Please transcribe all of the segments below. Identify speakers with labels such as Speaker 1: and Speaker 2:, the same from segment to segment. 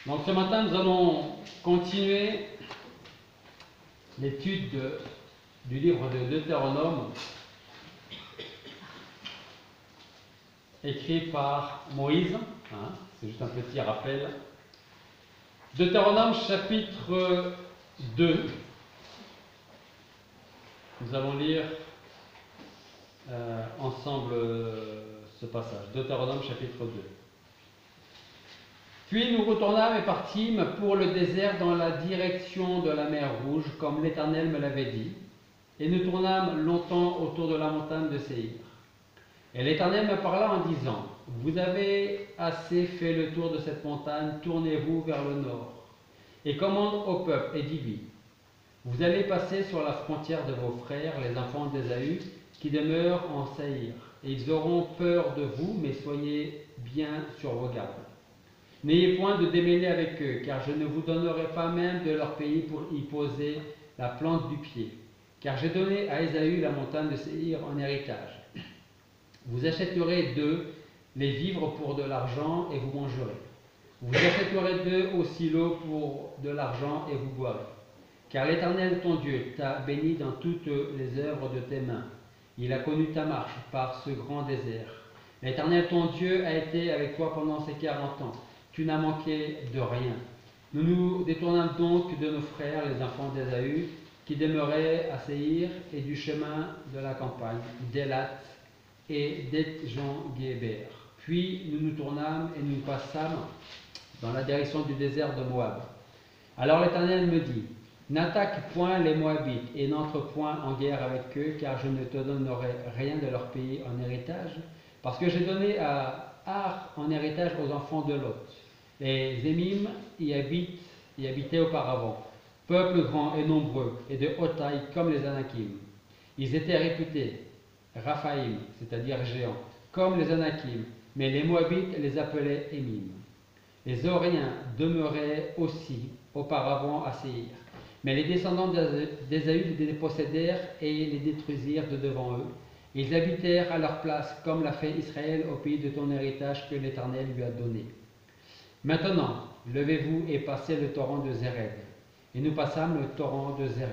Speaker 1: Donc ce matin, nous allons continuer l'étude du livre de Deutéronome, écrit par Moïse. C'est juste un petit rappel. Deutéronome chapitre 2. Nous allons lire ensemble ce passage. Deutéronome chapitre 2. Puis nous retournâmes et partîmes pour le désert dans la direction de la mer Rouge, comme l'Éternel me l'avait dit. Et nous tournâmes longtemps autour de la montagne de Séhir. Et l'Éternel me parla en disant, vous avez assez fait le tour de cette montagne, tournez-vous vers le nord. Et commande au peuple et dis-lui, vous allez passer sur la frontière de vos frères, les enfants d'Ésaü, qui demeurent en Séhir. Et ils auront peur de vous, mais soyez bien sur vos gardes. N'ayez point de démêlés avec eux, car je ne vous donnerai pas même de leur pays pour y poser la plante du pied. Car j'ai donné à Ésaü la montagne de Séhir en héritage. Vous achèterez d'eux les vivres pour de l'argent et vous mangerez. Vous achèterez d'eux aussi l'eau pour de l'argent et vous boirez. Car l'Éternel ton Dieu t'a béni dans toutes les œuvres de tes mains. Il a connu ta marche par ce grand désert. L'Éternel ton Dieu a été avec toi pendant ces 40 ans. Tu n'as manqué de rien. Nous nous détournâmes donc de nos frères, les enfants d'Ésaü, qui demeuraient à Séhir, et du chemin de la campagne, d'Élat et d'Etjan-Guéber. Puis nous nous tournâmes et nous passâmes dans la direction du désert de Moab. Alors l'Éternel me dit, n'attaque point les Moabites et n'entre point en guerre avec eux, car je ne te donnerai rien de leur pays en héritage, parce que j'ai donné à Ar en héritage aux enfants de Lot. Les Émim y habitaient auparavant, peuple grand et nombreux, et de haute taille comme les Anakim. Ils étaient réputés Raphaïm, c'est-à-dire géants, comme les Anakim, mais les Moabites les appelaient Émim. Les Horiens demeuraient aussi auparavant à Séhir, mais les descendants d'Ésaü les possédèrent et les détruisirent de devant eux. Ils habitèrent à leur place, comme l'a fait Israël au pays de ton héritage que l'Éternel lui a donné. Maintenant, levez-vous et passez le torrent de Zéred. Et nous passâmes le torrent de Zéred.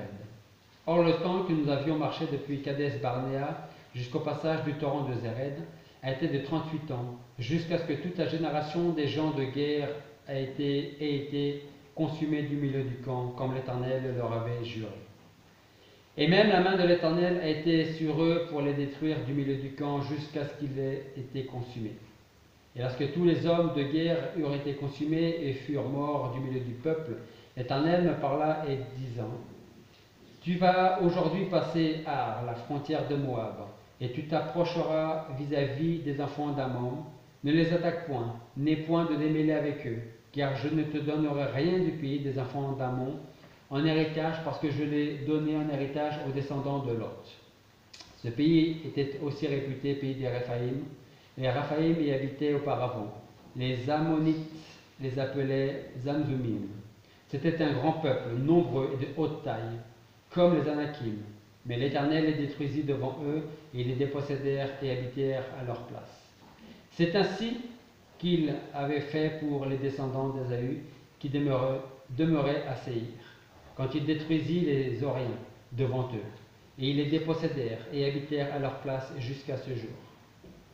Speaker 1: Or, le temps que nous avions marché depuis Kadès Barnéa jusqu'au passage du torrent de Zéred a été de 38 ans, jusqu'à ce que toute la génération des gens de guerre ait été consumée du milieu du camp, comme l'Éternel leur avait juré. Et même la main de l'Éternel a été sur eux pour les détruire du milieu du camp jusqu'à ce qu'ils aient été consumés. Et lorsque tous les hommes de guerre eurent été consumés et furent morts du milieu du peuple, l'Éternel me parla et disant, tu vas aujourd'hui passer à la frontière de Moab, et tu t'approcheras vis-à-vis des enfants d'Ammon. Ne les attaque point, n'aie point de démêlés avec eux, car je ne te donnerai rien du pays des enfants d'Ammon en héritage, parce que je l'ai donné en héritage aux descendants de Lot. Ce pays était aussi réputé pays des Réphaïm. Les Raphaïm y habitaient auparavant. Les Ammonites les appelaient Zamzumim. C'était un grand peuple, nombreux et de haute taille, comme les Anakim. Mais l'Éternel les détruisit devant eux, et ils les dépossédèrent et habitèrent à leur place. C'est ainsi qu'il avait fait pour les descendants d'Ésaü, qui demeuraient à Séhir, quand il détruisit les Horiens devant eux. Et ils les dépossédèrent et habitèrent à leur place jusqu'à ce jour.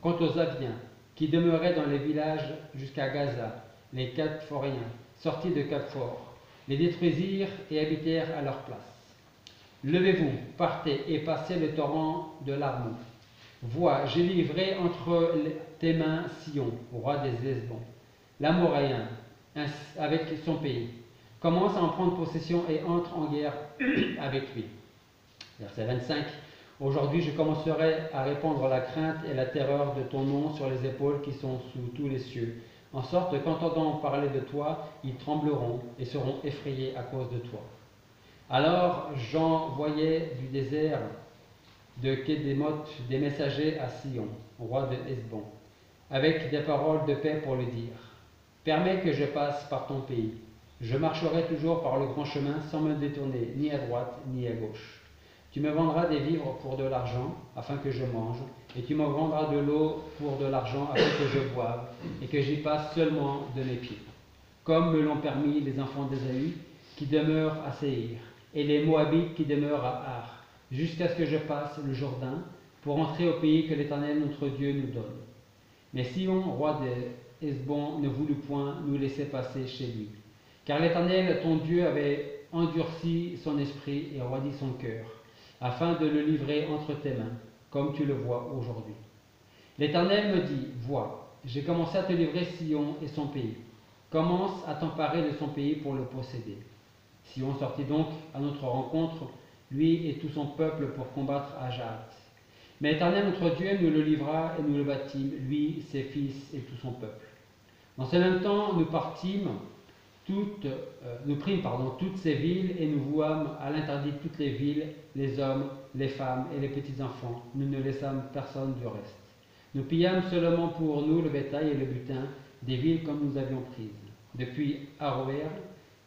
Speaker 1: Quant aux Aviens, qui demeuraient dans les villages jusqu'à Gaza, les Capphoriens, sortis de Capphor, les détruisirent et habitèrent à leur place. Levez-vous, partez et passez le torrent de l'Arnon. Vois, j'ai livré entre tes mains Sion, roi des Hesbons, l'Amoréen, avec son pays. Commence à en prendre possession et entre en guerre avec lui. Verset 25. Aujourd'hui, je commencerai à répandre la crainte et la terreur de ton nom sur les épaules qui sont sous tous les cieux, en sorte qu'entendant parler de toi, ils trembleront et seront effrayés à cause de toi. Alors j'envoyai du désert de Kédémoth des messagers à Sion, roi de Hesbon, avec des paroles de paix pour lui dire, permets que je passe par ton pays. Je marcherai toujours par le grand chemin sans me détourner ni à droite ni à gauche. Tu me vendras des vivres pour de l'argent, afin que je mange, et tu me vendras de l'eau pour de l'argent, afin que je boive, et que j'y passe seulement de mes pieds. comme me l'ont permis les enfants d'Ésaü qui demeurent à Séhir, et les Moabites qui demeurent à Ar, jusqu'à ce que je passe le Jourdain pour entrer au pays que l'Éternel notre Dieu nous donne. Mais Sihon, roi d'Hesbon, ne voulut point nous laisser passer chez lui, car l'Éternel ton Dieu avait endurci son esprit et roidi son cœur, afin de le livrer entre tes mains, comme tu le vois aujourd'hui. L'Éternel me dit, vois, j'ai commencé à te livrer Sihon et son pays. Commence à t'emparer de son pays pour le posséder. Sihon sortit donc à notre rencontre, lui et tout son peuple, pour combattre à Jahath. Mais l'Éternel notre Dieu nous le livra et nous le battîmes, lui, ses fils et tout son peuple. Dans ce même temps, nous prîmes toutes ces villes et nous vouâmes à l'interdit toutes les villes, les hommes, les femmes et les petits-enfants. Nous ne laissâmes personne du reste. Nous pillâmes seulement pour nous le bétail et le butin des villes comme nous avions prises, depuis Aroer,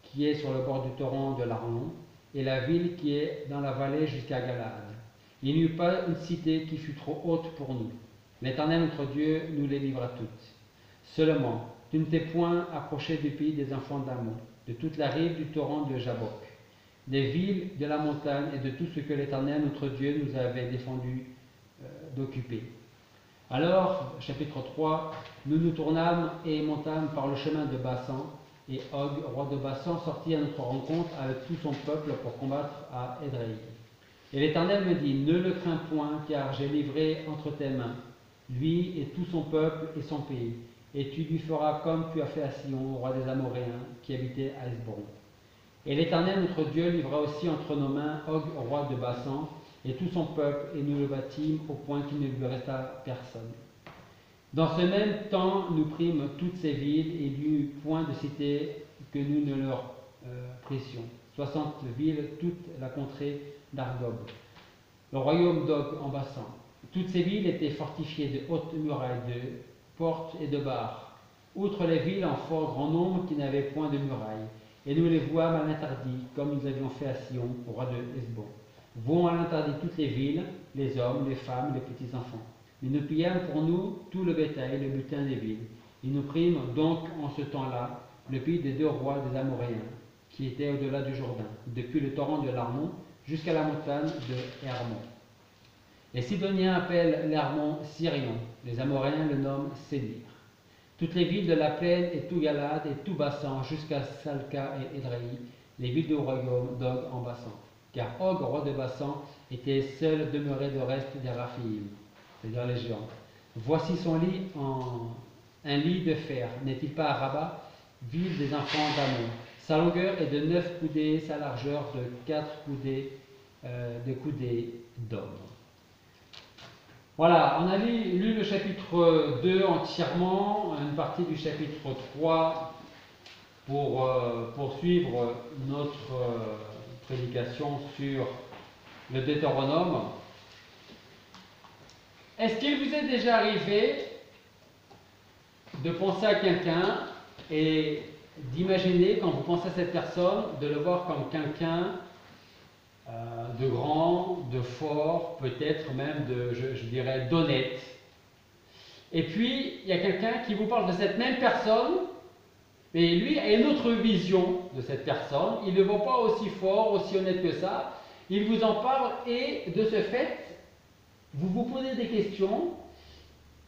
Speaker 1: qui est sur le bord du torrent de l'Arnon, et la ville qui est dans la vallée jusqu'à Galaad. Il n'y eut pas une cité qui fût trop haute pour nous. L'Éternel notre Dieu nous les livra toutes. Seulement, tu ne t'es point approché du pays des enfants d'Ammon, de toute la rive du torrent de Jabbok, des villes de la montagne et de tout ce que l'Éternel notre Dieu nous avait défendu d'occuper. Alors, chapitre 3, nous nous tournâmes et montâmes par le chemin de Bassan, et Og, roi de Bassan, sortit à notre rencontre avec tout son peuple pour combattre à Édréi. Et l'Éternel me dit, ne le crains point, car j'ai livré entre tes mains, lui et tout son peuple et son pays, et tu lui feras comme tu as fait à Sihon, roi des Amoréens, qui habitait à Hesbon. Et l'Éternel notre Dieu livra aussi entre nos mains Og, roi de Bassan, et tout son peuple, et nous le battîmes au point qu'il ne lui resta personne. Dans ce même temps, nous prîmes toutes ces villes, et il n'y eut point de cité que nous ne leur prissions. 60 villes, toute la contrée d'Argob, le royaume d'Og en Bassan. Toutes ces villes étaient fortifiées de hautes murailles, de portes et de barres, outre les villes en fort grand nombre qui n'avaient point de murailles. Et nous les vouâmes à l'interdit, comme nous avions fait à Sihon, roi de Hesbon. Vont à l'interdit toutes les villes, les hommes, les femmes, les petits-enfants. Mais nous pillâmes pour nous tout le bétail, le butin des villes. Et nous prîmes donc en ce temps-là le pays des 2 rois des Amoréens, qui étaient au-delà du Jourdain, depuis le torrent de l'Arnon jusqu'à la montagne de Hermon. Les Sidoniens appellent l'Hermon Sirion, les Amoréens le nomment Sénir. Toutes les villes de la plaine et tout Galade et tout Bassan jusqu'à Salca et Édréi, les villes du royaume d'Og en Bassan. Car Og, roi de Bassan, était seul demeuré de reste des Raphaïm, c'est-à-dire les géants. Voici son lit un lit de fer, n'est-il pas à Rabat, ville des enfants d'Ammon. Sa longueur est de 9 coudées, sa largeur de 4 coudées d'homme. Voilà, on a lu le chapitre 2 entièrement, une partie du chapitre 3 pour poursuivre notre prédication sur le Deutéronome. Est-ce qu'il vous est déjà arrivé de penser à quelqu'un et d'imaginer, quand vous pensez à cette personne, de le voir comme quelqu'un de grand, de fort, peut-être même je dirais d'honnête. Et puis, il y a quelqu'un qui vous parle de cette même personne, mais lui a une autre vision de cette personne. Il ne le voit pas aussi fort, aussi honnête que ça. Il vous en parle et de ce fait, vous vous posez des questions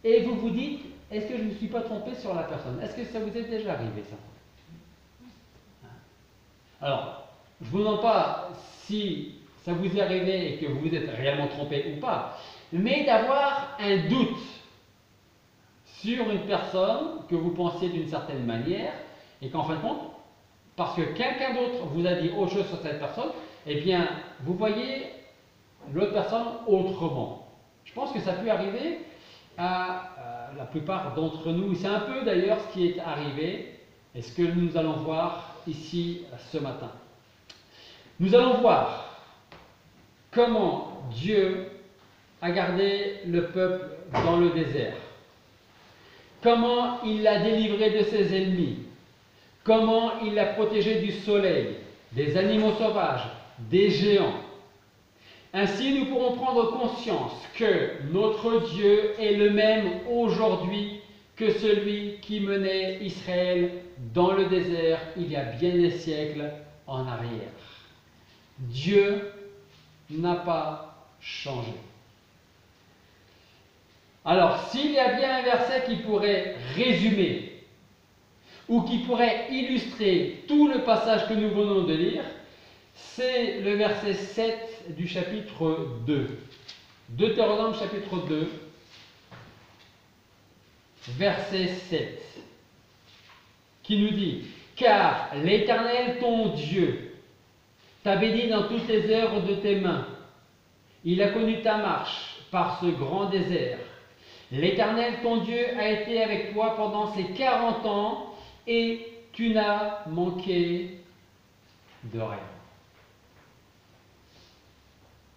Speaker 1: et vous vous dites, est-ce que je ne me suis pas trompé sur la personne? Est-ce que ça vous est déjà arrivé, ça? Alors, je ne vous demande pas si ça vous est arrivé et que vous vous êtes réellement trompé ou pas, mais d'avoir un doute sur une personne que vous pensiez d'une certaine manière et qu'en fin de compte, parce que quelqu'un d'autre vous a dit autre chose sur cette personne, eh bien, vous voyez l'autre personne autrement. Je pense que ça peut arriver à la plupart d'entre nous. C'est un peu d'ailleurs ce qui est arrivé et ce que nous allons voir ici ce matin. Nous allons voir comment Dieu a gardé le peuple dans le désert, comment il l'a délivré de ses ennemis, comment il l'a protégé du soleil, des animaux sauvages, des géants. Ainsi, nous pourrons prendre conscience que notre Dieu est le même aujourd'hui que celui qui menait Israël dans le désert il y a bien des siècles en arrière. Dieu n'a pas changé. Alors, s'il y a bien un verset qui pourrait résumer ou qui pourrait illustrer tout le passage que nous venons de lire, c'est le verset 7 du chapitre 2. Deutéronome chapitre 2, verset 7, qui nous dit « Car l'Éternel ton Dieu t'a béni dans toutes les œuvres de tes mains. Il a connu ta marche par ce grand désert. L'Éternel ton Dieu a été avec toi pendant ces 40 ans et tu n'as manqué de rien. »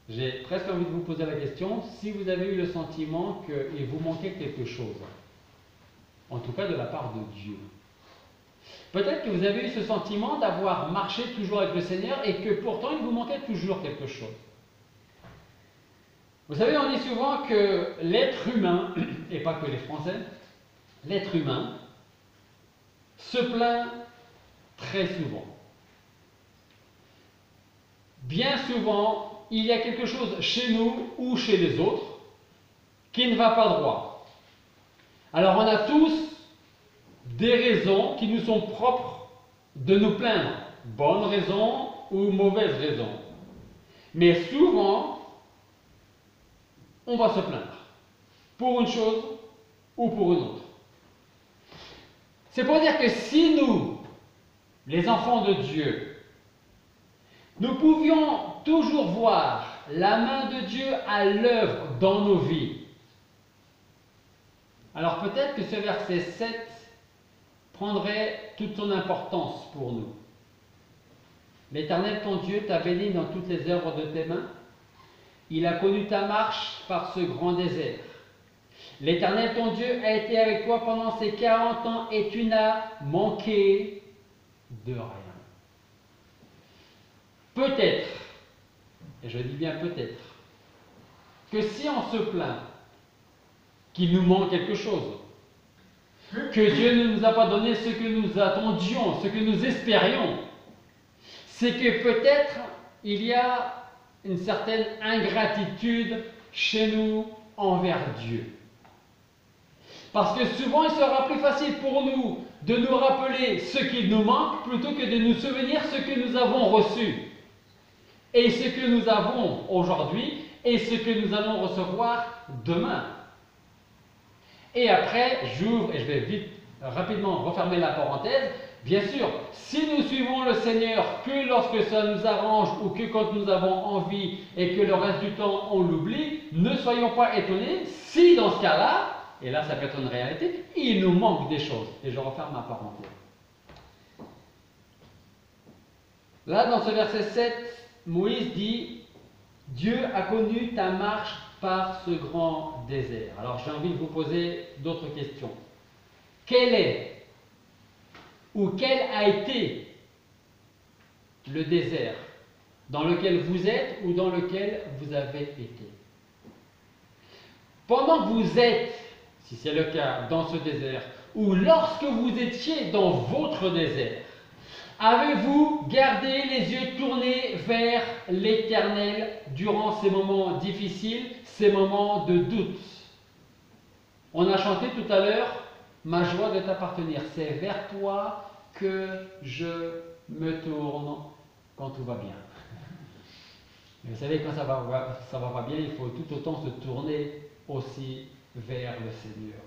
Speaker 1: J'ai presque envie de vous poser la question, si vous avez eu le sentiment qu'il vous manquait quelque chose, en tout cas de la part de Dieu. Peut-être que vous avez eu ce sentiment d'avoir marché toujours avec le Seigneur et que pourtant il vous manquait toujours quelque chose. Vous savez, on dit souvent que l'être humain, et pas que les Français, l'être humain se plaint très souvent. Bien souvent, il y a quelque chose chez nous ou chez les autres qui ne va pas droit. Alors on a tous des raisons qui nous sont propres de nous plaindre, bonnes raisons ou mauvaises raisons. Mais souvent, on va se plaindre pour une chose ou pour une autre. C'est pour dire que si nous, les enfants de Dieu, nous pouvions toujours voir la main de Dieu à l'œuvre dans nos vies, alors peut-être que ce verset 7 prendrait toute son importance pour nous. L'Éternel ton Dieu t'a béni dans toutes les œuvres de tes mains. Il a connu ta marche par ce grand désert. L'Éternel ton Dieu a été avec toi pendant ces 40 ans et tu n'as manqué de rien. Peut-être, et je dis bien peut-être, que si on se plaint qu'il nous manque quelque chose, que Dieu ne nous a pas donné ce que nous attendions, ce que nous espérions, c'est que peut-être il y a une certaine ingratitude chez nous envers Dieu. Parce que souvent il sera plus facile pour nous de nous rappeler ce qu'il nous manque plutôt que de nous souvenir ce que nous avons reçu. Et ce que nous avons aujourd'hui et ce que nous allons recevoir demain. Et après, j'ouvre et je vais vite, rapidement refermer la parenthèse. Bien sûr, si nous suivons le Seigneur que lorsque ça nous arrange ou que quand nous avons envie et que le reste du temps on l'oublie, ne soyons pas étonnés si dans ce cas-là, et là ça peut être une réalité, il nous manque des choses. Et je referme ma parenthèse. Là, dans ce verset 7, Moïse dit « Dieu a connu ta marche par ce grand désert. » Alors j'ai envie de vous poser d'autres questions. Quel est ou quel a été le désert dans lequel vous êtes ou dans lequel vous avez été? Pendant que vous êtes, si c'est le cas, dans ce désert, ou lorsque vous étiez dans votre désert, avez-vous gardé les yeux tournés vers l'Éternel durant ces moments difficiles, ces moments de doute? On a chanté tout à l'heure « Ma joie de t'appartenir ». C'est vers toi que je me tourne quand tout va bien. Mais vous savez, quand ça va pas bien, il faut tout autant se tourner aussi vers le Seigneur.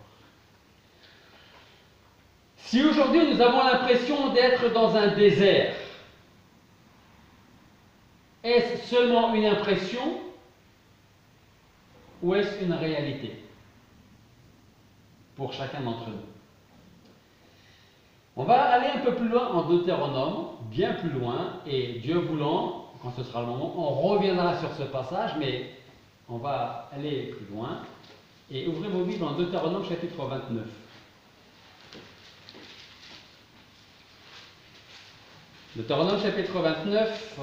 Speaker 1: Si aujourd'hui nous avons l'impression d'être dans un désert, est-ce seulement une impression ou est-ce une réalité pour chacun d'entre nous? On va aller un peu plus loin en Deutéronome, bien plus loin, et Dieu voulant, quand ce sera le moment, on reviendra sur ce passage, mais on va aller plus loin. Et ouvrez vos Bibles dans Deutéronome chapitre 29. Deutéronome chapitre 29,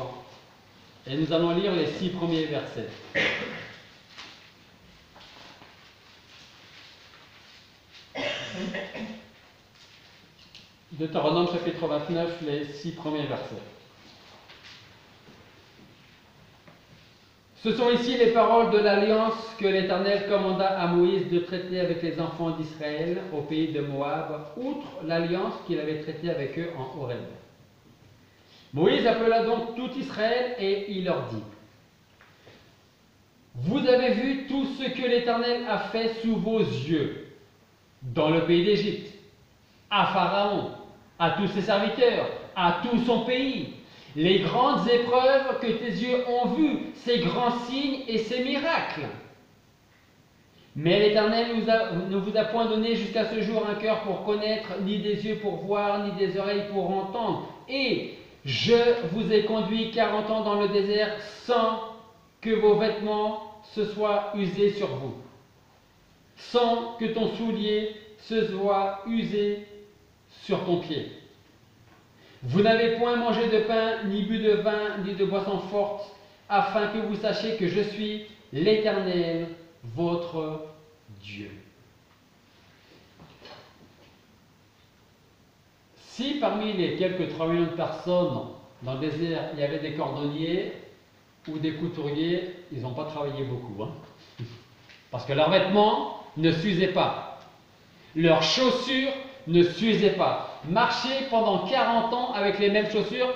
Speaker 1: et nous allons lire les 6 premiers versets. Deutéronome chapitre 29, les 6 premiers versets. Ce sont ici les paroles de l'alliance que l'Éternel commanda à Moïse de traiter avec les enfants d'Israël au pays de Moab, outre l'alliance qu'il avait traitée avec eux en Horeb. Moïse appela donc tout Israël et il leur dit: Vous avez vu tout ce que l'Éternel a fait sous vos yeux, dans le pays d'Égypte, à Pharaon, à tous ses serviteurs, à tout son pays, les grandes épreuves que tes yeux ont vues, ces grands signes et ces miracles. Mais l'Éternel ne vous a point donné jusqu'à ce jour un cœur pour connaître, ni des yeux pour voir, ni des oreilles pour entendre. Et je vous ai conduit 40 ans dans le désert sans que vos vêtements se soient usés sur vous, sans que ton soulier se soit usé sur ton pied. Vous n'avez point mangé de pain, ni bu de vin, ni de boisson forte, afin que vous sachiez que je suis l'Éternel, votre Dieu. Si parmi les quelques 3 millions de personnes dans le désert, il y avait des cordonniers ou des couturiers, ils n'ont pas travaillé beaucoup. Parce que leurs vêtements ne s'usaient pas. Leurs chaussures ne s'usaient pas. Marcher pendant 40 ans avec les mêmes chaussures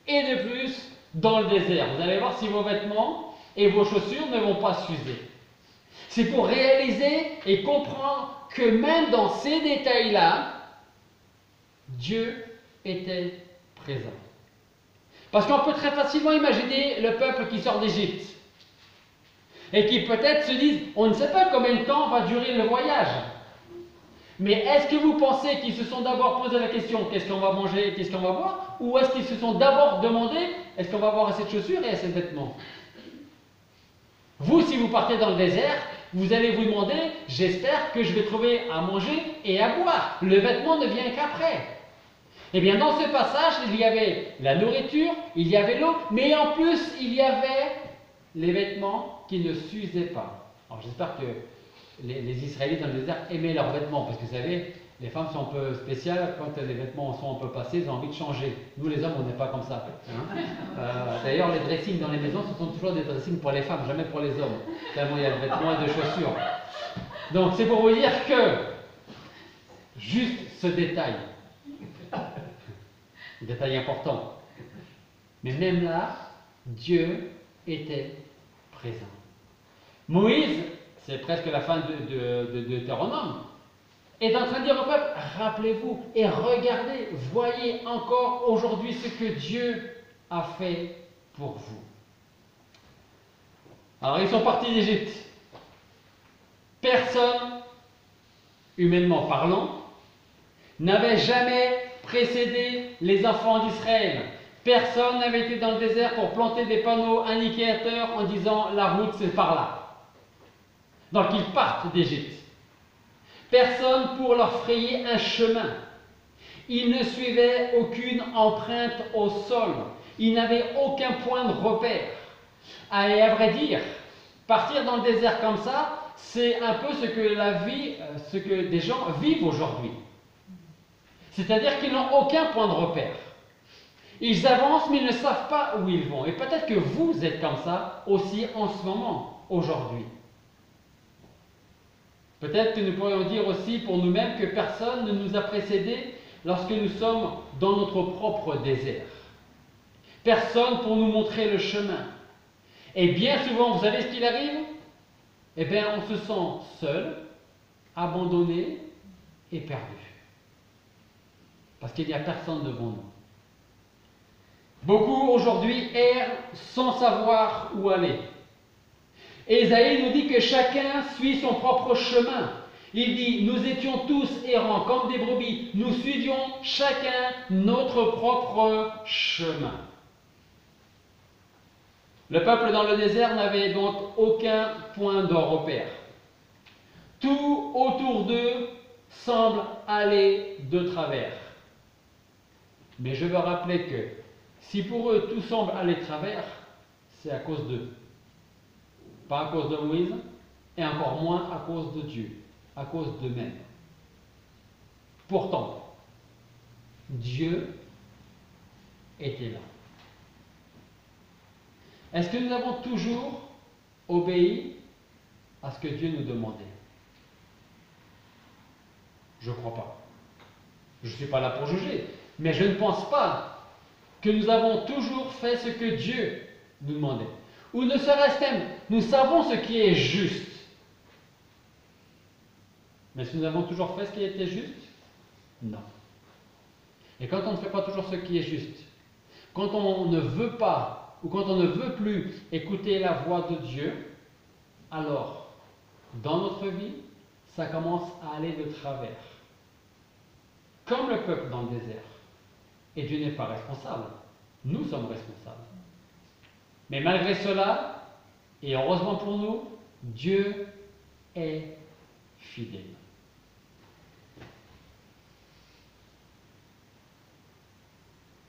Speaker 1: et de plus dans le désert. Vous allez voir si vos vêtements et vos chaussures ne vont pas s'user. C'est pour réaliser et comprendre que même dans ces détails-là, Dieu était présent. Parce qu'on peut très facilement imaginer le peuple qui sort d'Égypte et qui peut-être se disent, on ne sait pas combien de temps va durer le voyage. Mais est-ce que vous pensez qu'ils se sont d'abord posé la question, qu'est-ce qu'on va manger et qu'est-ce qu'on va boire? Ou est-ce qu'ils se sont d'abord demandé, est-ce qu'on va avoir assez de chaussures et assez de vêtements? Vous, si vous partez dans le désert, vous allez vous demander, j'espère que je vais trouver à manger et à boire. Le vêtement ne vient qu'après. Eh bien, dans ce passage, il y avait la nourriture, il y avait l'eau, mais en plus, il y avait les vêtements qui ne s'usaient pas. Alors, j'espère que les Israélites dans le désert aimaient leurs vêtements, parce que vous savez, les femmes sont un peu spéciales, quand les vêtements sont un peu passés, ils ont envie de changer. Nous les hommes, on n'est pas comme ça. D'ailleurs, les dressings dans les maisons, ce sont toujours des dressings pour les femmes, jamais pour les hommes. Tellement il y a de vêtements et de chaussures. Donc c'est pour vous dire que, juste ce détail, détail important, mais même là, Dieu était présent. Moïse, c'est presque la fin de Deutéronome, est en train de dire au peuple, rappelez-vous et regardez, voyez encore aujourd'hui ce que Dieu a fait pour vous. Alors ils sont partis d'Égypte. Personne, humainement parlant, n'avait jamais précédé les enfants d'Israël. Personne n'avait été dans le désert pour planter des panneaux indicateurs en disant la route c'est par là. Donc ils partent d'Égypte. Personne pour leur frayer un chemin. Ils ne suivaient aucune empreinte au sol. Ils n'avaient aucun point de repère. Et à vrai dire, partir dans le désert comme ça, c'est un peu ce que des gens vivent aujourd'hui. C'est-à-dire qu'ils n'ont aucun point de repère. Ils avancent, mais ils ne savent pas où ils vont. Et peut-être que vous êtes comme ça aussi en ce moment, aujourd'hui. Peut-être que nous pourrions dire aussi pour nous-mêmes que personne ne nous a précédés lorsque nous sommes dans notre propre désert. Personne pour nous montrer le chemin. Et bien souvent, vous savez ce qu'il arrive? Eh bien, on se sent seul, abandonné et perdu. Parce qu'il n'y a personne devant nous. Beaucoup aujourd'hui errent sans savoir où aller. Ésaïe nous dit que chacun suit son propre chemin. Il dit, nous étions tous errants comme des brebis, nous suivions chacun notre propre chemin. Le peuple dans le désert n'avait donc aucun point de repère. Tout autour d'eux semble aller de travers. Mais je veux rappeler que si pour eux tout semble aller de travers, c'est à cause d'eux. Pas à cause de Moïse, et encore moins à cause de Dieu, à cause d'eux-mêmes. Pourtant, Dieu était là. Est-ce que nous avons toujours obéi à ce que Dieu nous demandait? Je ne crois pas. Je ne suis pas là pour juger, mais je ne pense pas que nous avons toujours fait ce que Dieu nous demandait. Ou ne serait-ce même, nous savons ce qui est juste. Mais est-ce que nous avons toujours fait ce qui était juste? Non. Et quand on ne fait pas toujours ce qui est juste, quand on ne veut pas, ou quand on ne veut plus écouter la voix de Dieu, alors, dans notre vie, ça commence à aller de travers. Comme le peuple dans le désert. Et Dieu n'est pas responsable. Nous sommes responsables. Mais malgré cela, et heureusement pour nous, Dieu est fidèle.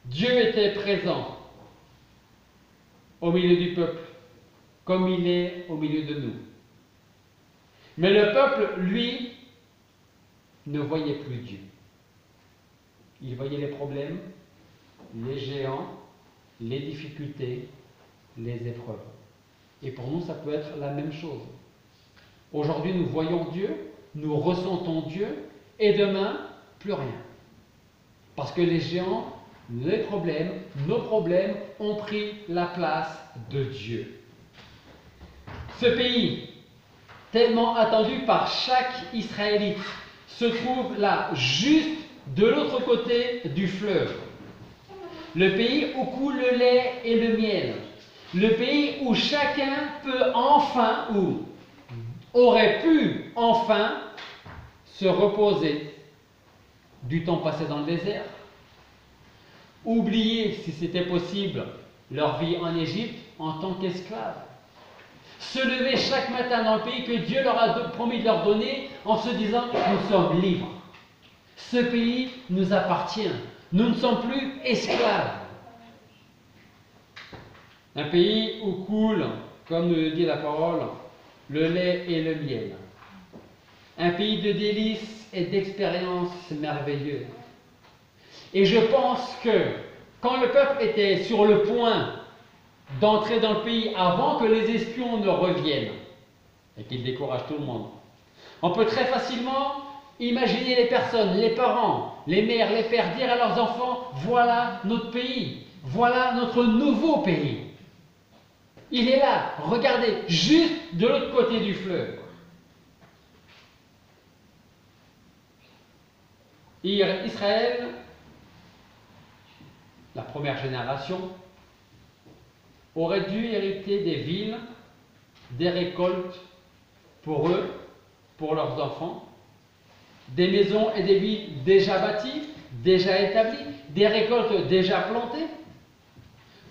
Speaker 1: Dieu était présent au milieu du peuple, comme il est au milieu de nous. Mais le peuple, lui, ne voyait plus Dieu. Il voyait les problèmes, les géants, les difficultés, les épreuves. Et pour nous, ça peut être la même chose. Aujourd'hui, nous voyons Dieu, nous ressentons Dieu, et demain, plus rien. Parce que les géants, les problèmes, nos problèmes ont pris la place de Dieu. Ce pays, tellement attendu par chaque Israélite, se trouve là, juste de l'autre côté du fleuve. Le pays où coule le lait et le miel. Le pays où chacun peut enfin, ou aurait pu enfin, se reposer du temps passé dans le désert. Oublier, si c'était possible, leur vie en Égypte en tant qu'esclaves. Se lever chaque matin dans le pays que Dieu leur a promis de leur donner en se disant « Nous sommes libres. Ce pays nous appartient. Nous ne sommes plus esclaves. » Un pays où coule, comme nous le dit la parole, le lait et le miel. Un pays de délices et d'expériences merveilleuses. Et je pense que quand le peuple était sur le point d'entrer dans le pays avant que les espions ne reviennent et qu'ils découragent tout le monde, on peut très facilement imaginer les personnes, les parents, les mères, les pères dire à leurs enfants: voilà notre pays, voilà notre nouveau pays. Il est là, regardez, juste de l'autre côté du fleuve. Israël, la première génération, aurait dû hériter des villes, des récoltes pour eux, pour leurs enfants, des maisons et des villes déjà bâties, déjà établies, des récoltes déjà plantées.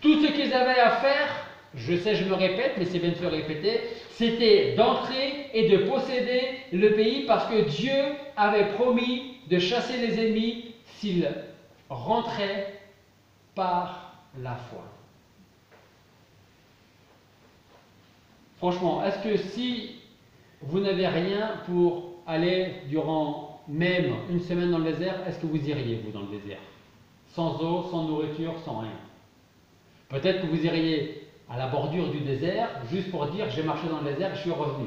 Speaker 1: Tout ce qu'ils avaient à faire, je sais, je me répète, mais c'est bien de se répéter, c'était d'entrer et de posséder le pays parce que Dieu avait promis de chasser les ennemis s'ils rentraient par la foi. Franchement, est-ce que si vous n'avez rien pour aller durant même une semaine dans le désert, est-ce que vous iriez, vous, dans le désert? Sans eau, sans nourriture, sans rien. Peut-être que vous iriez à la bordure du désert, juste pour dire j'ai marché dans le désert et je suis revenu.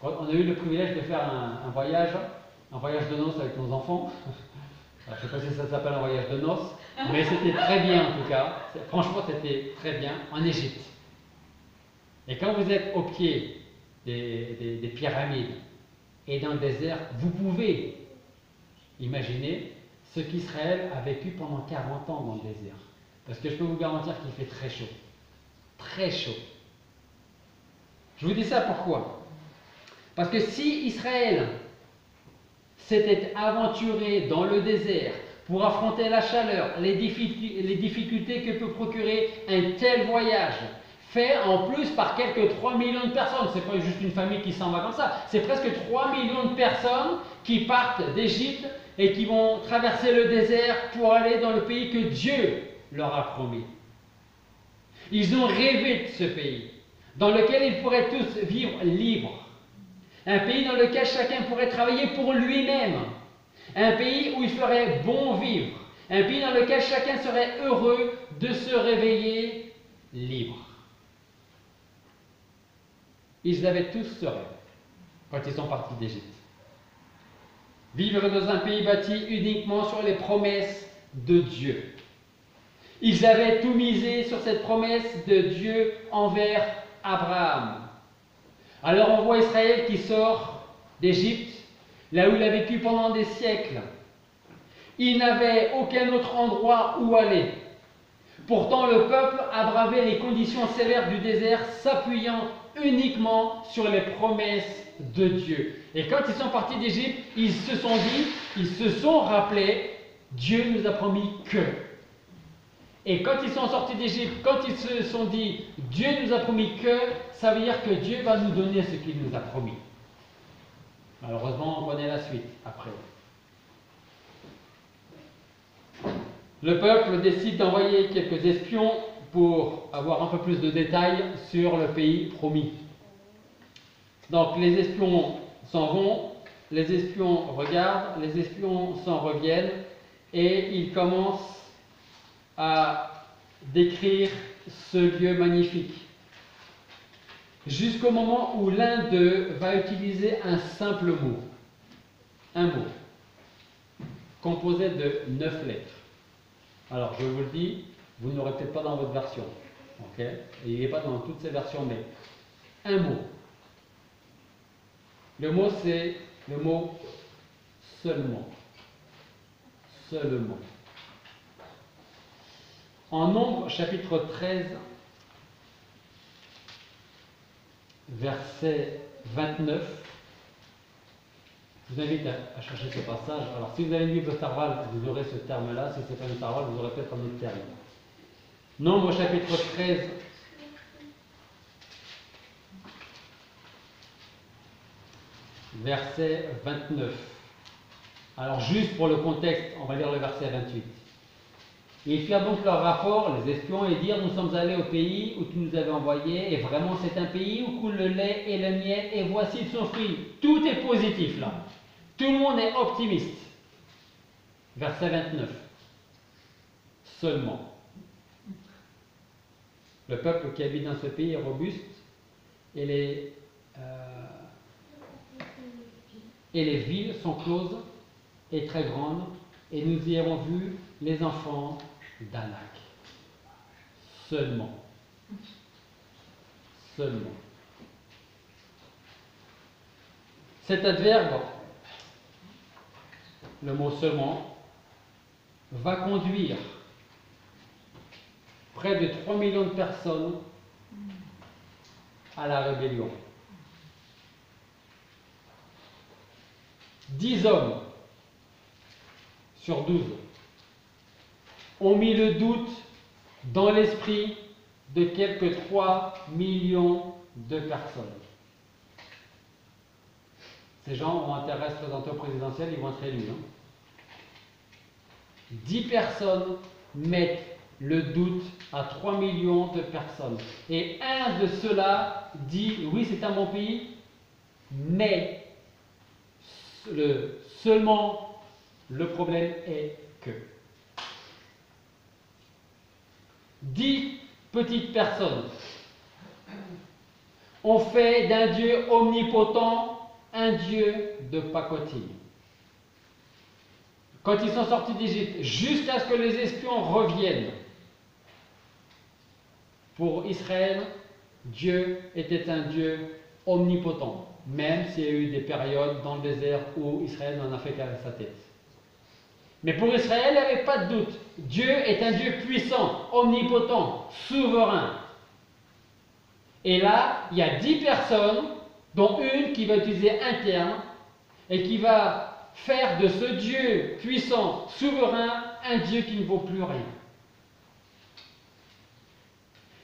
Speaker 1: On a eu le privilège de faire un voyage de noces avec nos enfants. Je ne sais pas si ça s'appelle un voyage de noces, mais c'était très bien en tout cas. Franchement, c'était très bien en Égypte. Et quand vous êtes au pied des pyramides et dans le désert, vous pouvez imaginer ce qu'Israël a vécu pendant 40 ans dans le désert. Parce que je peux vous garantir qu'il fait très chaud. Très chaud. Je vous dis ça pourquoi? Parce que si Israël s'était aventuré dans le désert pour affronter la chaleur, les difficultés que peut procurer un tel voyage, fait en plus par quelques 3 millions de personnes, c'est pas juste une famille qui s'en va comme ça, c'est presque 3 millions de personnes qui partent d'Égypte et qui vont traverser le désert pour aller dans le pays que Dieu leur a promis. Ils ont rêvé de ce pays, dans lequel ils pourraient tous vivre libres. Un pays dans lequel chacun pourrait travailler pour lui-même. Un pays où il ferait bon vivre. Un pays dans lequel chacun serait heureux de se réveiller libre. Ils avaient tous ce rêve quand ils sont partis d'Égypte. Vivre dans un pays bâti uniquement sur les promesses de Dieu. Ils avaient tout misé sur cette promesse de Dieu envers Abraham. Alors on voit Israël qui sort d'Égypte, là où il a vécu pendant des siècles. Il n'avait aucun autre endroit où aller. Pourtant, le peuple a bravé les conditions sévères du désert, s'appuyant uniquement sur les promesses de Dieu. Et quand ils sont partis d'Égypte, ils se sont rappelés, Dieu nous a promis que. Et quand ils sont sortis d'Égypte, quand ils se sont dit, Dieu nous a promis que, ça veut dire que Dieu va nous donner ce qu'il nous a promis. Malheureusement, on connaît la suite après. Le peuple décide d'envoyer quelques espions pour avoir un peu plus de détails sur le pays promis. Donc les espions s'en vont, les espions regardent, les espions s'en reviennent et ils commencent à décrire ce lieu magnifique. Jusqu'au moment où l'un d'eux va utiliser un simple mot. Un mot. Composé de 9 lettres. Alors, je vous le dis, vous ne l'aurez peut-être pas dans votre version. Ok? Et il n'est pas dans toutes ces versions, mais un mot. Le mot, c'est le mot seulement. Seulement. En Nombre, chapitre 13, verset 29, je vous invite à chercher ce passage. Alors, si vous avez une Bible de Sarval, vous aurez ce terme-là. Si ce n'est pas une Sarval, vous aurez peut-être un autre terme. Nombre, chapitre 13, verset 29. Alors, juste pour le contexte, on va lire le verset 28. Ils firent donc leur rapport, les espions, et dirent, nous sommes allés au pays où tu nous avais envoyés, et vraiment c'est un pays où coule le lait et le miel, et voici son fruit. Tout est positif là. Tout le monde est optimiste. Verset 29. Seulement. Le peuple qui habite dans ce pays est robuste, et les villes sont closes et très grandes, et nous y avons vu les enfants d'Anak. Seulement. Seulement. Cet adverbe, le mot seulement, va conduire près de 3 millions de personnes à la rébellion. 10 hommes sur 12 ont mis le doute dans l'esprit de quelques 3 millions de personnes. Ces gens vont intérêt à se présenter au présidentiel, ils vont être élus. 10 personnes mettent le doute à 3 millions de personnes. Et un de ceux-là dit, oui, c'est un bon pays, mais seulement le problème est que 10 petites personnes ont fait d'un Dieu omnipotent un Dieu de pacotille. Quand ils sont sortis d'Égypte, jusqu'à ce que les espions reviennent, pour Israël, Dieu était un Dieu omnipotent, même s'il y a eu des périodes dans le désert où Israël n'en a fait qu'avec sa tête. Mais pour Israël, il n'y avait pas de doute. Dieu est un Dieu puissant, omnipotent, souverain. Et là, il y a 10 personnes, dont une qui va utiliser un terme, et qui va faire de ce Dieu puissant, souverain, un Dieu qui ne vaut plus rien.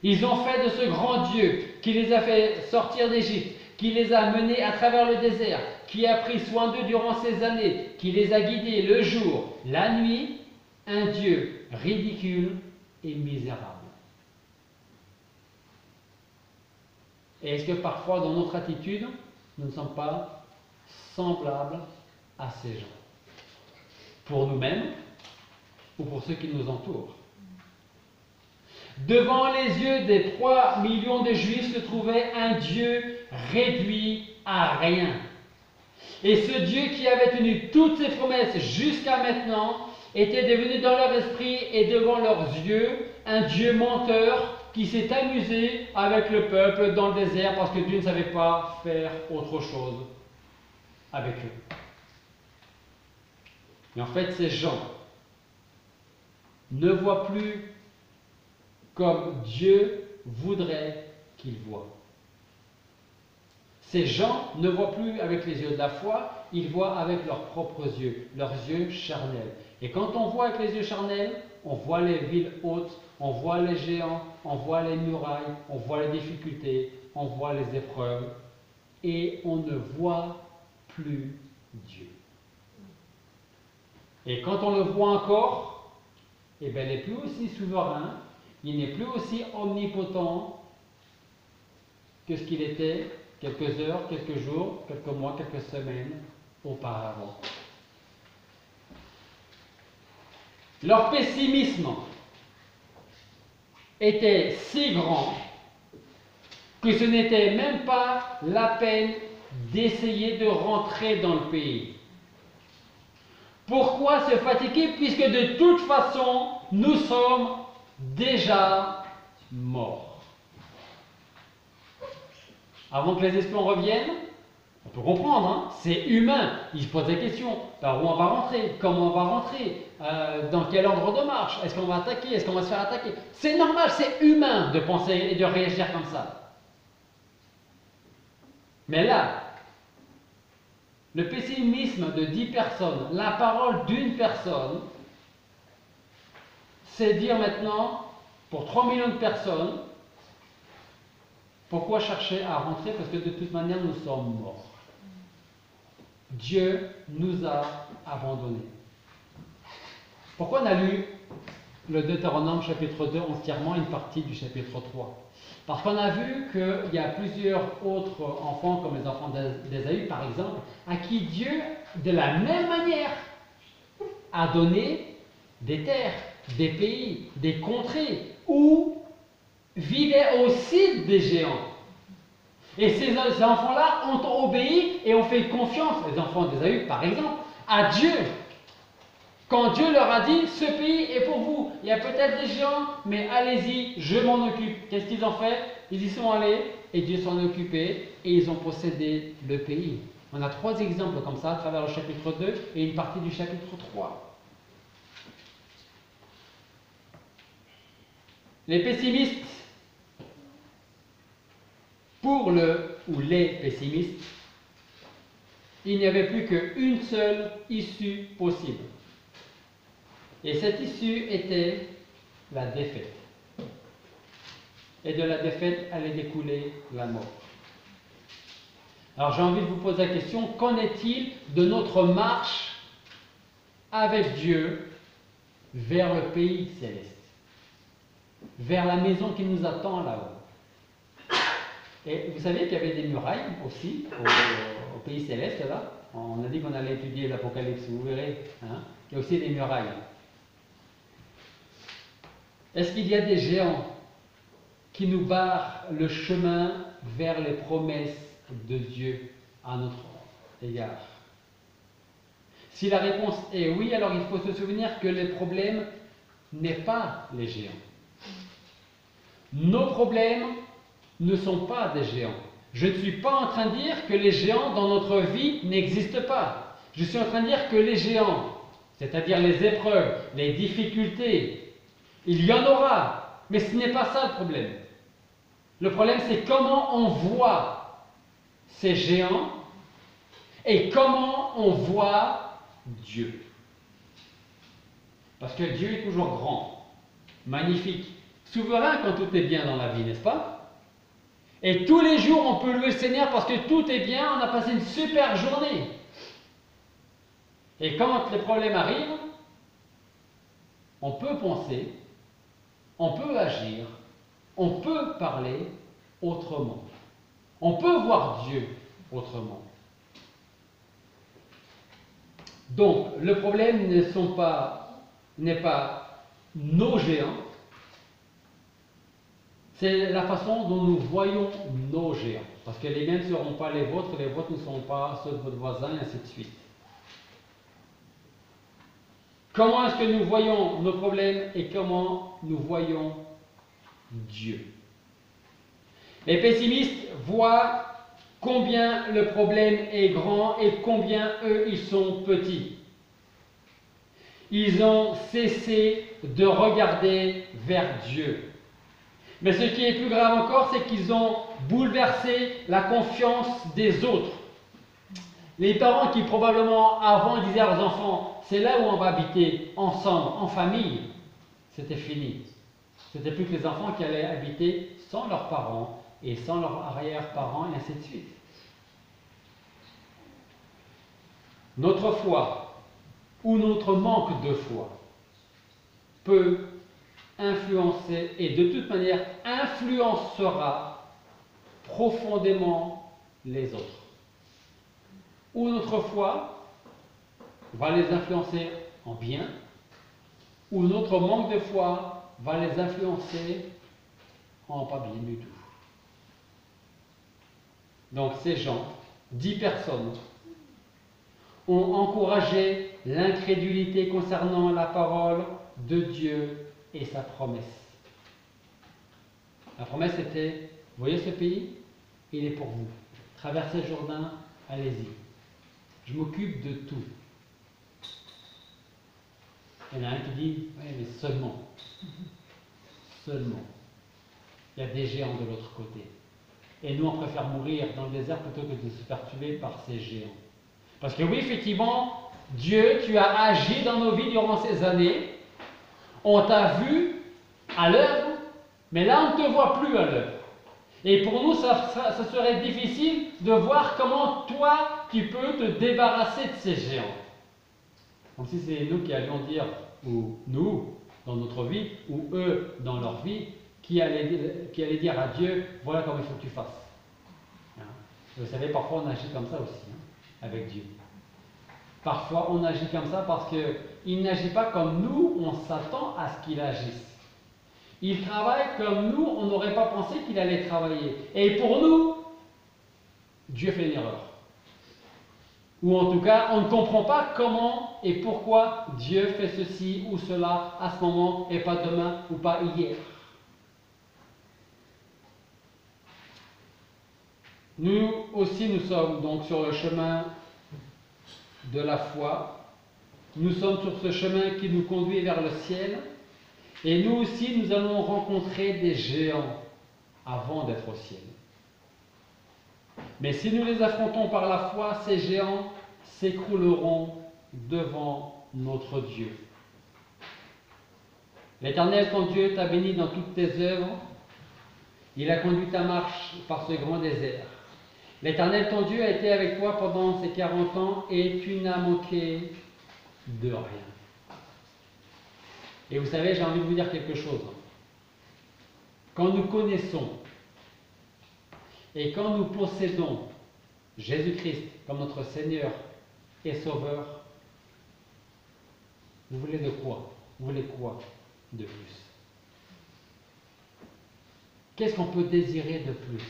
Speaker 1: Ils ont fait de ce grand Dieu qui les a fait sortir d'Égypte, qui les a menés à travers le désert, qui a pris soin d'eux durant ces années, qui les a guidés le jour, la nuit, un Dieu ridicule et misérable. Et est-ce que parfois dans notre attitude, nous ne sommes pas semblables à ces gens? pour nous-mêmes ou pour ceux qui nous entourent. Devant les yeux des 3 millions de Juifs se trouvait un Dieu réduit à rien. Et ce Dieu qui avait tenu toutes ses promesses jusqu'à maintenant était devenu dans leur esprit et devant leurs yeux un Dieu menteur qui s'est amusé avec le peuple dans le désert parce que Dieu ne savait pas faire autre chose avec eux. Et en fait, ces gens ne voient plus comme Dieu voudrait qu'ils voient. Ces gens ne voient plus avec les yeux de la foi, ils voient avec leurs propres yeux, leurs yeux charnels. Et quand on voit avec les yeux charnels, on voit les villes hautes, on voit les géants, on voit les murailles, on voit les difficultés, on voit les épreuves, et on ne voit plus Dieu. Et quand on le voit encore, eh bien, il n'est plus aussi souverain, il n'est plus aussi omnipotent que ce qu'il était quelques heures, quelques jours, quelques mois, quelques semaines auparavant. Leur pessimisme était si grand que ce n'était même pas la peine d'essayer de rentrer dans le pays. Pourquoi se fatiguer puisque de toute façon, nous sommes déjà morts. Avant que les espions reviennent, on peut comprendre, hein, c'est humain. Ils se posent des questions. Par où on va rentrer? Comment on va rentrer? Dans quel ordre de marche? Est-ce qu'on va attaquer? Est-ce qu'on va se faire attaquer? C'est normal, c'est humain de penser et de réagir comme ça. Mais là, le pessimisme de 10 personnes, la parole d'une personne, c'est dire maintenant, pour 3 millions de personnes, pourquoi chercher à rentrer? Parce que de toute manière, nous sommes morts. Dieu nous a abandonnés. Pourquoi on a lu le Deutéronome chapitre 2 entièrement, une partie du chapitre 3? Parce qu'on a vu qu'il y a plusieurs autres enfants, comme les enfants d'Ésaü par exemple, à qui Dieu, de la même manière, a donné des terres, des pays, des contrées, où vivaient aussi des géants. Et ces enfants-là ont obéi et ont fait confiance, les enfants d'Ésaü par exemple, à Dieu. Quand Dieu leur a dit, ce pays est pour vous, il y a peut-être des géants, mais allez-y, je m'en occupe. Qu'est-ce qu'ils ont fait? Ils y sont allés et Dieu s'en est occupé et ils ont possédé le pays. On a 3 exemples comme ça à travers le chapitre 2 et une partie du chapitre 3. Les pessimistes, pour le ou les pessimistes, il n'y avait plus qu'une seule issue possible. Et cette issue était la défaite. Et de la défaite allait découler la mort. Alors j'ai envie de vous poser la question, qu'en est-il de notre marche avec Dieu vers le pays céleste? Vers la maison qui nous attend là-haut. Et vous savez qu'il y avait des murailles aussi au pays céleste là. On a dit qu'on allait étudier l'Apocalypse, vous verrez. Hein, il y a aussi des murailles. Est-ce qu'il y a des géants qui nous barrent le chemin vers les promesses de Dieu à notre égard? Si la réponse est oui, alors il faut se souvenir que le problème n'est pas les géants. Nos problèmes ne sont pas des géants. Je ne suis pas en train de dire que les géants dans notre vie n'existent pas. Je suis en train de dire que les géants, c'est-à-dire les épreuves, les difficultés, il y en aura, mais ce n'est pas ça le problème. Le problème, c'est comment on voit ces géants et comment on voit Dieu. Parce que Dieu est toujours grand, magnifique, souverain quand tout est bien dans la vie, n'est-ce pas? Et tous les jours, on peut louer le Seigneur parce que tout est bien, on a passé une super journée. Et quand les problèmes arrivent, on peut penser, on peut agir, on peut parler autrement. On peut voir Dieu autrement. Donc, le problème n'est pas nos géants, c'est la façon dont nous voyons nos géants. Parce que les miens ne seront pas les vôtres ne seront pas ceux de votre voisin, et ainsi de suite. Comment est-ce que nous voyons nos problèmes et comment nous voyons Dieu? Les pessimistes voient combien le problème est grand et combien eux, ils sont petits. Ils ont cessé de regarder vers Dieu. Mais ce qui est plus grave encore, c'est qu'ils ont bouleversé la confiance des autres. Les parents qui probablement avant disaient à leurs enfants, c'est là où on va habiter ensemble, en famille, c'était fini. C'était plus que les enfants qui allaient habiter sans leurs parents et sans leurs arrière-parents et ainsi de suite. Notre foi ou notre manque de foi peut influencer et de toute manière influencera profondément les autres. Ou notre foi va les influencer en bien, ou notre manque de foi va les influencer en pas bien du tout. Donc ces gens, 10 personnes, ont encouragé l'incrédulité concernant la parole de Dieu et sa promesse. La promesse était, vous voyez ce pays, il est pour vous. Traversez le Jourdain, allez-y. Je m'occupe de tout. Il y en a un qui dit, oui, mais seulement. Seulement. Il y a des géants de l'autre côté. Et nous, on préfère mourir dans le désert plutôt que de se faire tuer par ces géants. Parce que oui, effectivement, Dieu, tu as agi dans nos vies durant ces années. On t'a vu à l'œuvre, mais là, on ne te voit plus à l'œuvre. Et pour nous, ça serait difficile de voir comment toi, tu peux te débarrasser de ces géants. Comme si c'est nous qui allions dire, ou nous, dans notre vie, ou eux, dans leur vie, qui allaient dire à Dieu, voilà comment il faut que tu fasses. Hein? Vous savez, parfois on agit comme ça aussi, hein, avec Dieu. Parfois on agit comme ça parce qu'il n'agit pas comme nous, on s'attend à ce qu'il agisse. Il travaille comme nous, on n'aurait pas pensé qu'il allait travailler. Et pour nous, Dieu fait une erreur. Ou en tout cas, on ne comprend pas comment et pourquoi Dieu fait ceci ou cela à ce moment et pas demain ou pas hier. Nous aussi, nous sommes donc sur le chemin de la foi. Nous sommes sur ce chemin qui nous conduit vers le ciel. Et nous aussi, nous allons rencontrer des géants avant d'être au ciel. Mais si nous les affrontons par la foi, ces géants s'écrouleront devant notre Dieu. L'Éternel, ton Dieu, t'a béni dans toutes tes œuvres. Il a conduit ta marche par ce grand désert. L'Éternel, ton Dieu, a été avec toi pendant ces 40 ans et tu n'as manqué de rien. Et vous savez, j'ai envie de vous dire quelque chose. Quand nous connaissons et quand nous possédons Jésus-Christ comme notre Seigneur et Sauveur, vous voulez de quoi? Vous voulez quoi de plus? Qu'est-ce qu'on peut désirer de plus?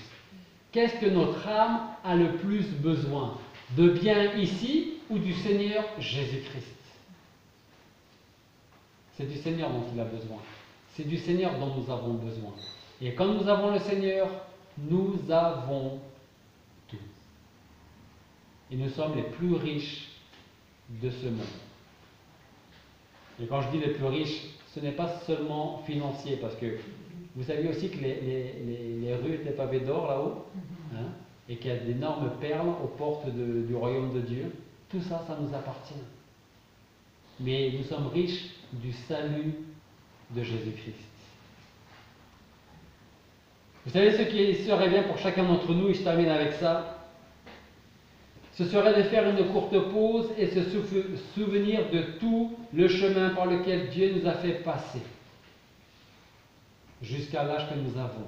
Speaker 1: Qu'est-ce que notre âme a le plus besoin? De bien ici ou du Seigneur Jésus-Christ? C'est du Seigneur dont il a besoin. C'est du Seigneur dont nous avons besoin. Et quand nous avons le Seigneur, nous avons tout. Et nous sommes les plus riches de ce monde. Et quand je dis les plus riches, ce n'est pas seulement financier, parce que vous saviez aussi que les rues étaient pavées d'or là-haut, hein, et qu'il y a d'énormes perles aux portes du royaume de Dieu. Tout ça, ça nous appartient. Mais nous sommes riches du salut de Jésus-Christ. Vous savez ce qui serait bien pour chacun d'entre nous, et je termine avec ça, ce serait de faire une courte pause et se souvenir de tout le chemin par lequel Dieu nous a fait passer jusqu'à l'âge que nous avons.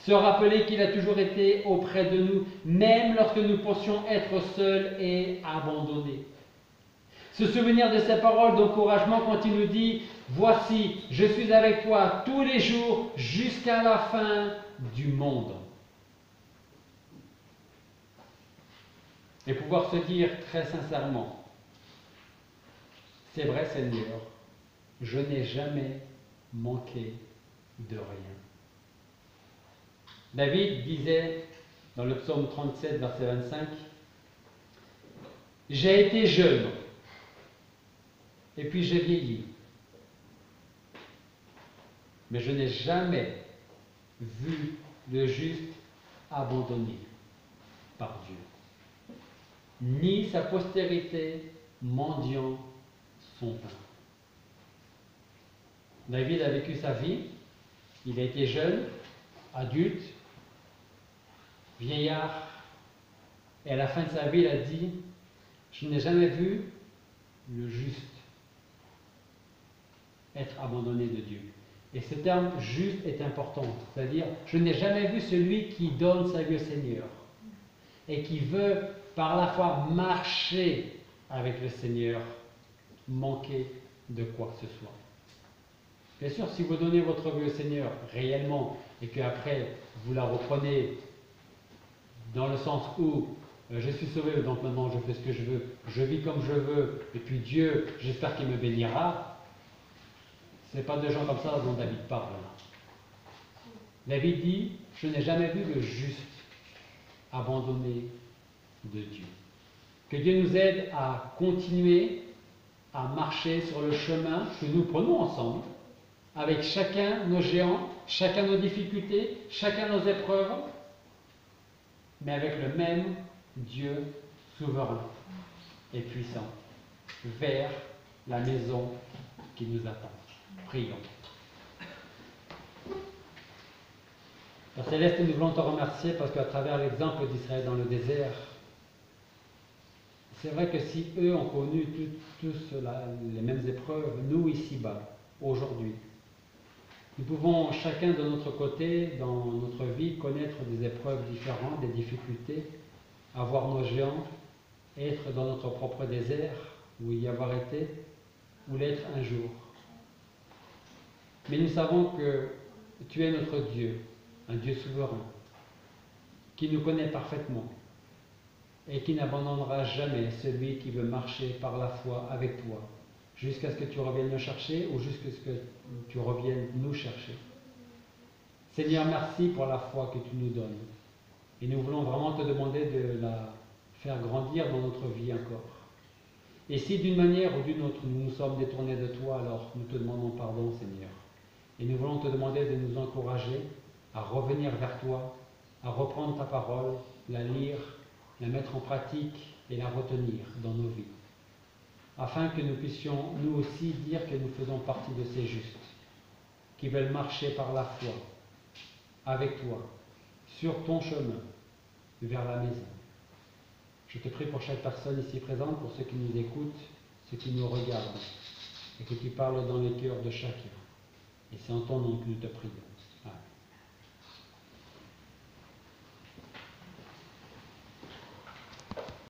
Speaker 1: Se rappeler qu'il a toujours été auprès de nous, même lorsque nous pensions être seuls et abandonnés. Se souvenir de ses paroles d'encouragement quand il nous dit « Voici, je suis avec toi tous les jours jusqu'à la fin du monde. » Et pouvoir se dire très sincèrement « C'est vrai Seigneur, je n'ai jamais manqué de rien. » David disait dans le psaume 37, verset 25, « J'ai été jeune, et puis j'ai vieilli, mais je n'ai jamais vu le juste abandonné par Dieu, ni sa postérité mendiant son pain. » David a vécu sa vie, il a été jeune, adulte, vieillard, et à la fin de sa vie, il a dit « Je n'ai jamais vu le juste être abandonné de Dieu. » Et ce terme « juste » est important, c'est-à-dire « Je n'ai jamais vu celui qui donne sa vie au Seigneur et qui veut par la foi marcher avec le Seigneur manquer de quoi que ce soit. » Bien sûr, si vous donnez votre vie au Seigneur réellement et qu'après vous la reprenez dans le sens où je suis sauvé, donc maintenant je fais ce que je veux, je vis comme je veux, et puis Dieu, j'espère qu'il me bénira, ce n'est pas de gens comme ça dont David parle. David dit, je n'ai jamais vu le juste abandonné de Dieu. Que Dieu nous aide à continuer à marcher sur le chemin que nous prenons ensemble, avec chacun nos géants, chacun nos difficultés, chacun nos épreuves, mais avec le même Dieu souverain et puissant, vers la maison qui nous attend. Prions. Père Céleste, nous voulons te remercier parce qu'à travers l'exemple d'Israël dans le désert, c'est vrai que si eux ont connu tous les mêmes épreuves, nous ici-bas, aujourd'hui, nous pouvons chacun de notre côté, dans notre vie, connaître des épreuves différentes, des difficultés, avoir nos géants, être dans notre propre désert, ou y avoir été, ou l'être un jour. Mais nous savons que tu es notre Dieu, un Dieu souverain, qui nous connaît parfaitement et qui n'abandonnera jamais celui qui veut marcher par la foi avec toi, jusqu'à ce que tu reviennes me chercher ou jusqu'à ce que tu reviennes nous chercher. Seigneur, merci pour la foi que tu nous donnes. Et nous voulons vraiment te demander de la faire grandir dans notre vie encore. Et si d'une manière ou d'une autre nous nous sommes détournés de toi, alors nous te demandons pardon, Seigneur. Et nous voulons te demander de nous encourager à revenir vers toi, à reprendre ta parole, la lire, la mettre en pratique et la retenir dans nos vies, afin que nous puissions nous aussi dire que nous faisons partie de ces justes, qui veulent marcher par la foi, avec toi, sur ton chemin, vers la maison. Je te prie pour chaque personne ici présente, pour ceux qui nous écoutent, ceux qui nous regardent, et que tu parles dans les cœurs de chacun. Et c'est en ton nom que nous te prions.